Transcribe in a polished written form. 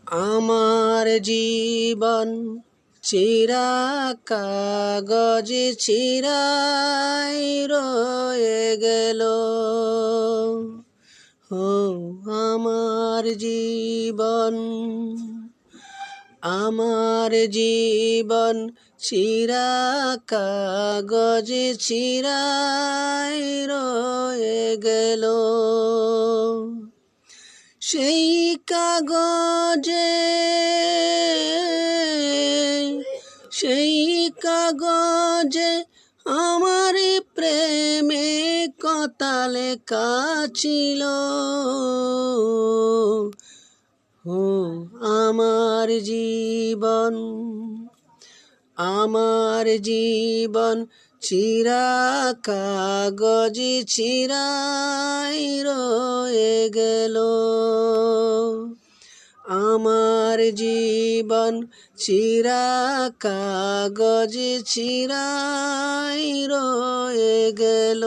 আমার জীবন চিরা কাগজে চিরাই রয়ে গেল। ও আমার জীবন, আমার জীবন চিরা কাগজে চিরাই রয়ে গেল। সেই কাগজে, সেই কাগজে আমার প্রেমে কথা লেখা ছিল। ও আমার জীবন, আমার জীবন চিরা কাগজে চিরাই রয়ে গেল। আমার জীবন চিরা কাগজে চিরাই রয়ে গেল।